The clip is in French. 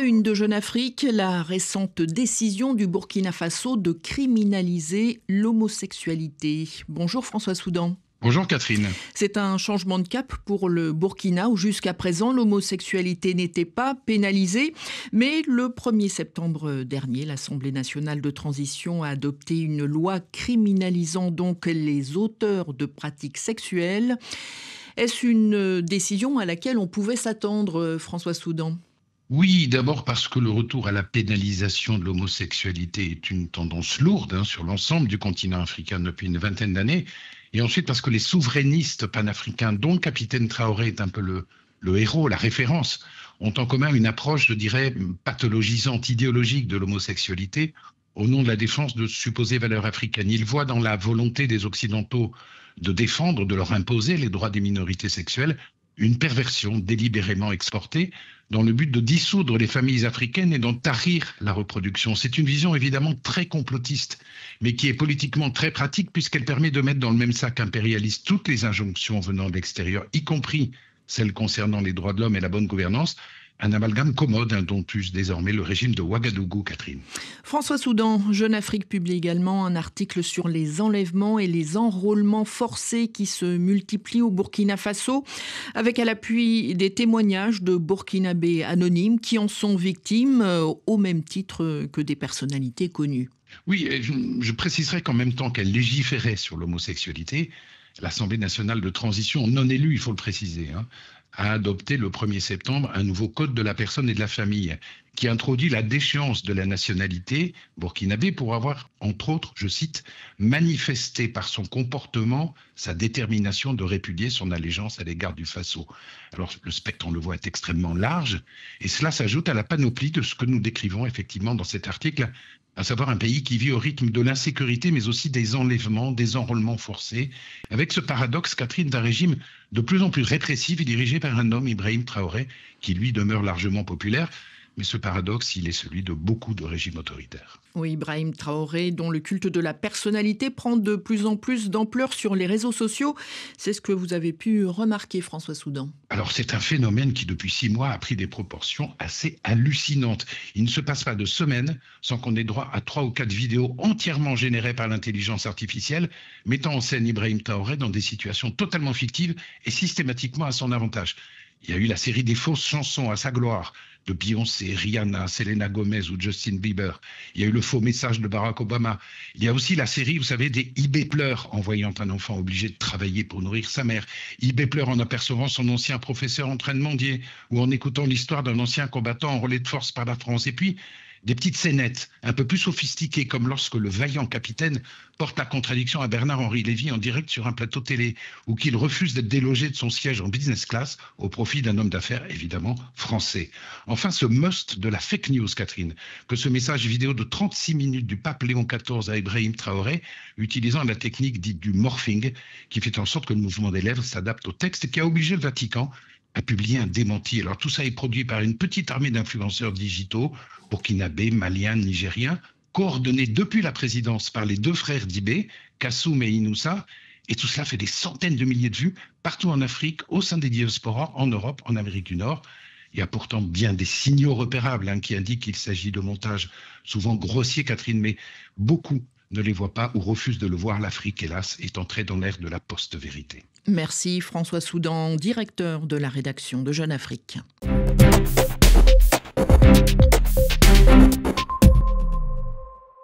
une de Jeune Afrique, la récente décision du Burkina Faso de criminaliser l'homosexualité. Bonjour François Soudan. Bonjour Catherine. C'est un changement de cap pour le Burkina où jusqu'à présent l'homosexualité n'était pas pénalisée. Mais le 1er septembre dernier, l'Assemblée nationale de transition a adopté une loi criminalisant donc les auteurs de pratiques sexuelles. Est-ce une décision à laquelle on pouvait s'attendre, François Soudan ? Oui, d'abord parce que le retour à la pénalisation de l'homosexualité est une tendance lourde sur l'ensemble du continent africain depuis une vingtaine d'années. Et ensuite parce que les souverainistes panafricains, dont le capitaine Traoré est un peu le héros, la référence, ont en commun une approche, je dirais, pathologisante, idéologique de l'homosexualité au nom de la défense de supposées valeurs africaines. Ils voient dans la volonté des Occidentaux de défendre, de leur imposer les droits des minorités sexuelles, une perversion délibérément exportée dans le but de dissoudre les familles africaines et d'en tarir la reproduction. C'est une vision évidemment très complotiste, mais qui est politiquement très pratique puisqu'elle permet de mettre dans le même sac impérialiste toutes les injonctions venant de l'extérieur, y compris celles concernant les droits de l'homme et la bonne gouvernance. Un amalgame commode dont use désormais le régime de Ouagadougou, Catherine. François Soudan, Jeune Afrique publie également un article sur les enlèvements et les enrôlements forcés qui se multiplient au Burkina Faso, avec à l'appui des témoignages de Burkinabés anonymes qui en sont victimes au même titre que des personnalités connues. Oui, je préciserai qu'en même temps qu'elle légiférait sur l'homosexualité, l'Assemblée nationale de transition, non élue, il faut le préciser, a adopté le 1er septembre un nouveau code de la personne et de la famille qui introduit la déchéance de la nationalité burkinabé pour avoir, entre autres, je cite, manifesté par son comportement sa détermination de répudier son allégeance à l'égard du Faso. Alors le spectre, on le voit, est extrêmement large et cela s'ajoute à la panoplie de ce que nous décrivons effectivement dans cet article, à savoir un pays qui vit au rythme de l'insécurité, mais aussi des enlèvements, des enrôlements forcés, avec ce paradoxe, Catherine, d'un régime de plus en plus répressif et dirigé par un homme, Ibrahim Traoré, qui lui demeure largement populaire. Mais ce paradoxe, il est celui de beaucoup de régimes autoritaires. Oui, Ibrahim Traoré, dont le culte de la personnalité prend de plus en plus d'ampleur sur les réseaux sociaux. C'est ce que vous avez pu remarquer, François Soudan. Alors, c'est un phénomène qui, depuis 6 mois, a pris des proportions assez hallucinantes. Il ne se passe pas de semaine sans qu'on ait droit à 3 ou 4 vidéos entièrement générées par l'intelligence artificielle, mettant en scène Ibrahim Traoré dans des situations totalement fictives et systématiquement à son avantage. Il y a eu la série des fausses chansons à sa gloire, de Beyoncé, Rihanna, Selena Gomez ou Justin Bieber. Il y a eu le faux message de Barack Obama. Il y a aussi la série, vous savez, des eBay pleure en voyant un enfant obligé de travailler pour nourrir sa mère. eBay pleure en apercevant son ancien professeur en train de mendier ou en écoutant l'histoire d'un ancien combattant enrôlé de force par la France. Et puis, des petites scénettes un peu plus sophistiquées, comme lorsque le vaillant capitaine porte la contradiction à Bernard-Henri Lévy en direct sur un plateau télé, ou qu'il refuse d'être délogé de son siège en business class au profit d'un homme d'affaires évidemment français. Enfin, ce must de la fake news, Catherine, que ce message vidéo de 36 minutes du pape Léon XIV à Ibrahim Traoré, utilisant la technique dite du morphing, qui fait en sorte que le mouvement des lèvres s'adapte au texte et qui a obligé le Vatican a publié un démenti. Alors tout ça est produit par une petite armée d'influenceurs digitaux, burkinabés, maliens, nigériens, coordonnés depuis la présidence par les 2 frères d'Ibé, Kassoum et Inoussa, et tout cela fait des centaines de milliers de vues partout en Afrique, au sein des diasporas, en Europe, en Amérique du Nord. Il y a pourtant bien des signaux repérables qui indiquent qu'il s'agit de montages souvent grossiers, Catherine, mais beaucoup ne les voient pas ou refusent de le voir. L'Afrique, hélas, est entrée dans l'ère de la post-vérité. Merci François Soudan, directeur de la rédaction de Jeune Afrique.